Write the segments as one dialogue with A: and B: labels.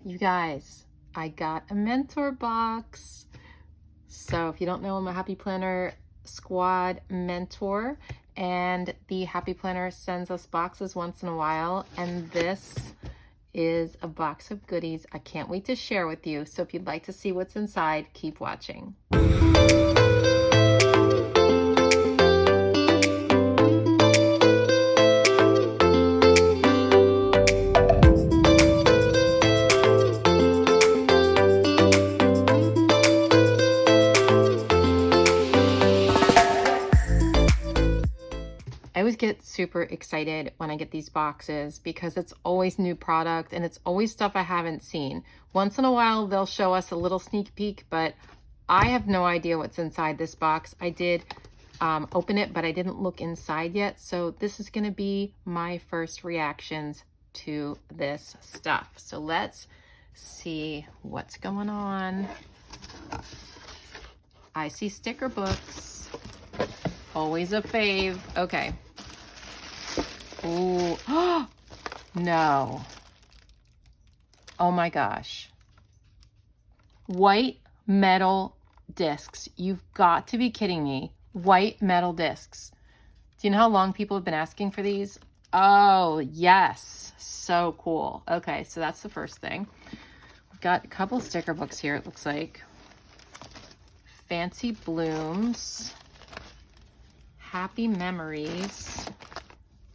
A: You guys, I got a mentor box. So if you don't know, I'm a Happy Planner Squad mentor, and the Happy Planner sends us boxes once in a while, and this is a box of goodies I can't wait to share with you. So if you'd like to see what's inside, keep watching. I always get super excited when I get these boxes because it's always new product and it's always stuff I haven't seen. Once in a while, they'll show us a little sneak peek, but I have no idea what's inside this box. I did open it, but I didn't look inside yet. So this is gonna be my first reactions to this stuff. So let's see what's going on. I see sticker books. Always a fave. Okay. Ooh. No. Oh my gosh. White metal discs. You've got to be kidding me. White metal discs. Do you know how long people have been asking for these? Oh, yes. So cool. Okay, so that's the first thing. We've got a couple sticker books here, it looks like. Fancy Blooms. Happy Memories.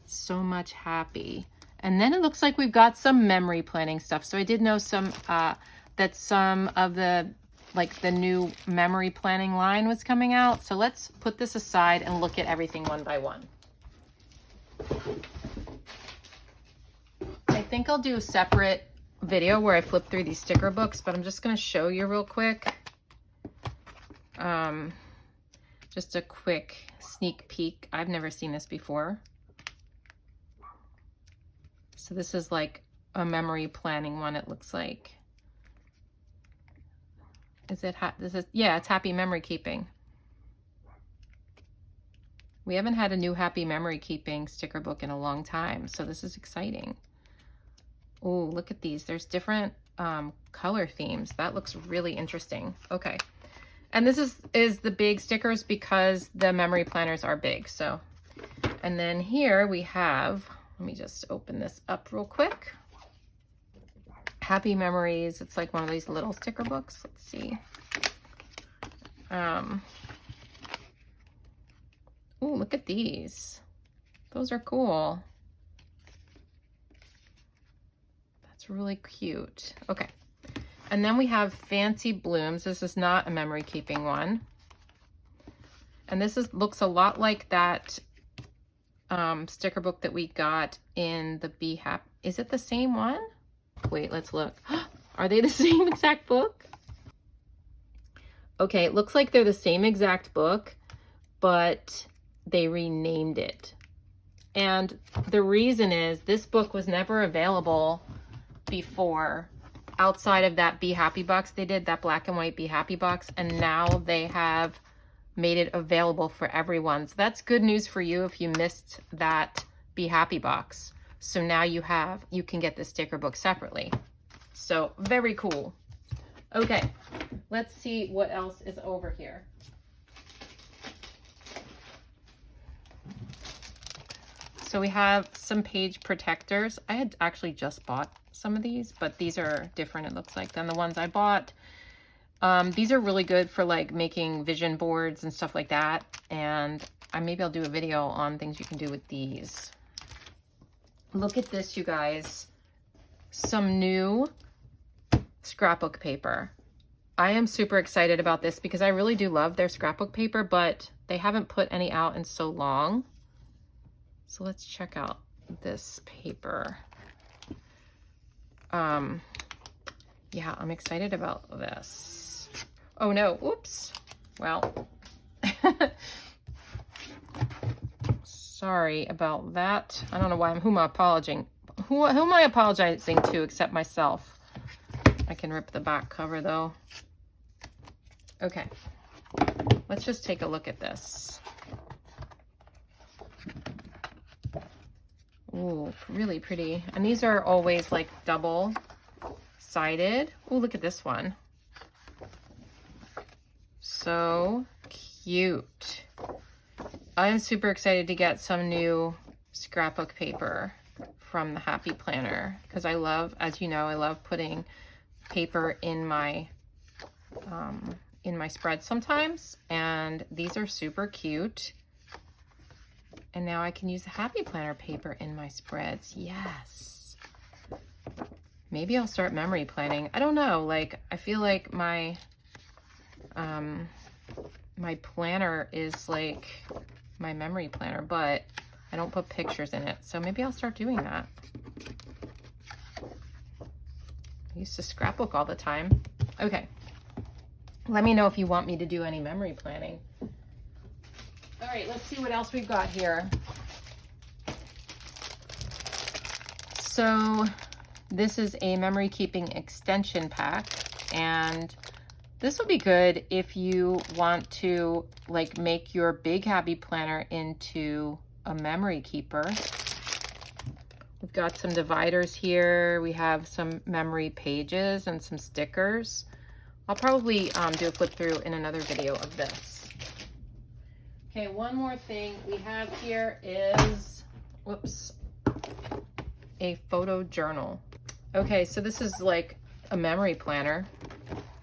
A: So much happy. And then it looks like we've got some memory planning stuff. So I did know that some of the new memory planning line was coming out. So let's put this aside and look at everything one by one. I think I'll do a separate video where I flip through these sticker books, but I'm just going to show you real quick. Just a quick sneak peek. I've never seen this before. So this is like a memory planning one, it looks like. Is it, yeah, it's Happy Memory Keeping. We haven't had a new Happy Memory Keeping sticker book in a long time, so this is exciting. Oh, look at these. There's different color themes. That looks really interesting. Okay. And this is the big stickers because the memory planners are big. So, and then here we have, let me just open this up real quick. Happy Memories. It's like one of these little sticker books. Let's see. Oh, look at these. Those are cool. That's really cute. Okay. And then we have Fancy Blooms. This is not a memory keeping one. And this looks a lot like that sticker book that we got in the Be Happy. Is it the same one? Wait, let's look. Are they the same exact book? Okay, it looks like they're the same exact book, but they renamed it. And the reason is this book was never available before outside of that Be Happy box they did, that black and white Be Happy box, and now they have made it available for everyone. So that's good news for you if you missed that Be Happy box. So now you can get the sticker book separately. So very cool. Okay, let's see what else is over here. So we have some page protectors. I had actually just bought some of these, but these are different, it looks like, than the ones I bought. These are really good for like making vision boards and stuff like that. And maybe I'll do a video on things you can do with these. Look at this, you guys. Some new scrapbook paper. I am super excited about this because I really do love their scrapbook paper, but they haven't put any out in so long. So let's check out this paper. Yeah, I'm excited about this. Oh no, oops. Well, sorry about that. I don't know who am I apologizing? Who am I apologizing to except myself? I can rip the back cover though. Okay, let's just take a look at this. Ooh, really pretty. And these are always like double excited. Oh, look at this one. So cute. I am super excited to get some new scrapbook paper from the Happy Planner because I love, as you know, I love putting paper in my spread sometimes, and these are super cute. And now I can use the Happy Planner paper in my spreads. Yes. Maybe I'll start memory planning. I don't know. Like, I feel like my my planner is like my memory planner, but I don't put pictures in it. So maybe I'll start doing that. I used to scrapbook all the time. Okay. Let me know if you want me to do any memory planning. All right, let's see what else we've got here. So this is a memory keeping extension pack, and this will be good if you want to like make your big Happy Planner into a memory keeper. We've got some dividers here. We have some memory pages and some stickers. I'll probably do a flip through in another video of this. Okay, one more thing we have here is, whoops, a photo journal. Okay, so this is like a memory planner.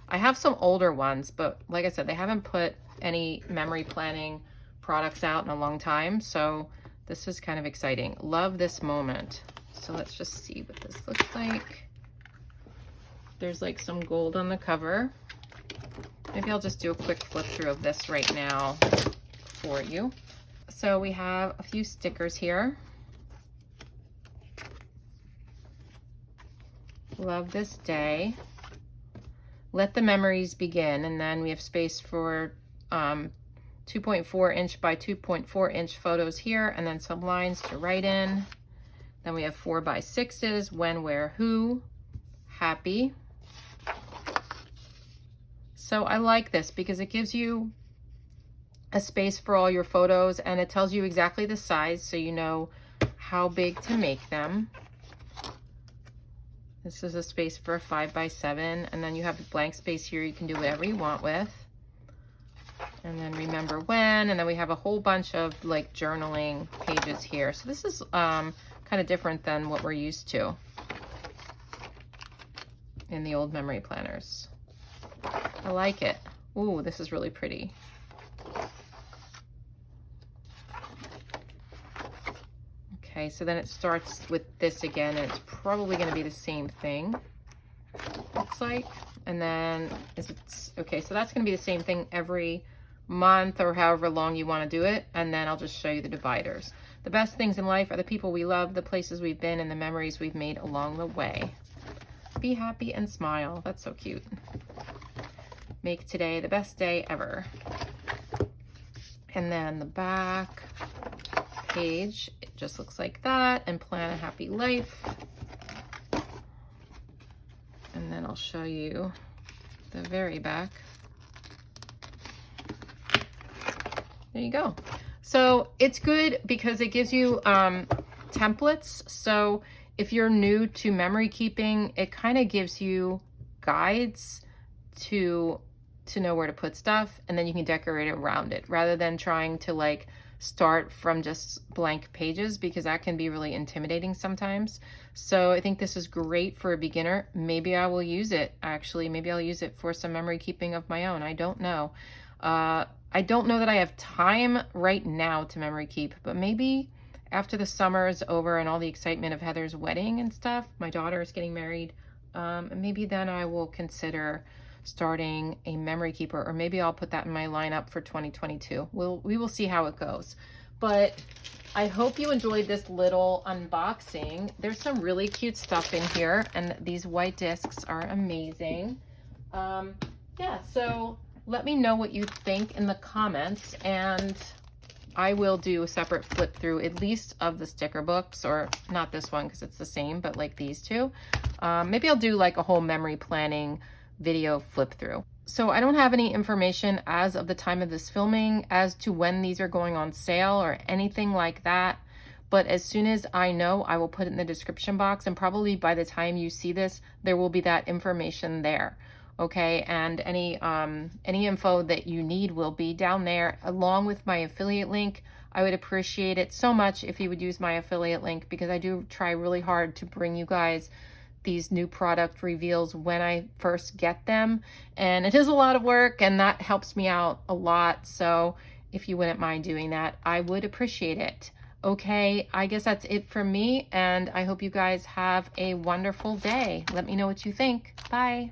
A: I have some older ones, but like I said, they haven't put any memory planning products out in a long time, so this is kind of exciting. Love this moment. So let's just see what this looks like. There's like some gold on the cover. Maybe I'll just do a quick flip through of this right now for you. So we have a few stickers here. Love this day. Let the memories begin. And then we have space for 2.4 inch by 2.4 inch photos here, and then some lines to write in. Then we have 4 by 6s, when, where, who, happy. So I like this because it gives you a space for all your photos, and it tells you exactly the size so you know how big to make them. This is a space for a 5 by 7, and then you have a blank space here you can do whatever you want with. And then remember when, and then we have a whole bunch of like journaling pages here. So this is kind of different than what we're used to in the old memory planners. I like it. Ooh, this is really pretty. Okay, so then it starts with this again, and it's probably going to be the same thing, looks like. And then, okay, so that's going to be the same thing every month or however long you want to do it. And then I'll just show you the dividers. The best things in life are the people we love, the places we've been, and the memories we've made along the way. Be happy and smile. That's so cute. Make today the best day ever. And then the back page, it just looks like that, and plan a happy life. And then I'll show you the very back. There you go. So it's good because it gives you templates. So if you're new to memory keeping, it kind of gives you guides to know where to put stuff, and then you can decorate it around it rather than trying to like start from just blank pages, because that can be really intimidating sometimes. So I think this is great for a beginner. Maybe I will use it, actually. Maybe I'll use it for some memory keeping of my own. I don't know. I don't know that I have time right now to memory keep, but maybe after the summer is over and all the excitement of Heather's wedding and stuff, my daughter is getting married, maybe then I will consider starting a memory keeper, or maybe I'll put that in my lineup for 2022. We will see how it goes. But I hope you enjoyed this little unboxing. There's some really cute stuff in here, and these white discs are amazing. Yeah, so let me know what you think in the comments, and I will do a separate flip through at least of the sticker books, or not this one because it's the same, but like these two. Maybe I'll do like a whole memory planning video flip through. So I don't have any information as of the time of this filming as to when these are going on sale or anything like that, but as soon as I know, I will put it in the description box, and probably by the time you see this, there will be that information there. Okay, and any info that you need will be down there along with my affiliate link. I would appreciate it so much if you would use my affiliate link, because I do try really hard to bring you guys these new product reveals when I first get them, and it is a lot of work, and that helps me out a lot. So if you wouldn't mind doing that, I would appreciate it. Okay, I guess that's it from me, and I hope you guys have a wonderful day. Let me know what you think. Bye.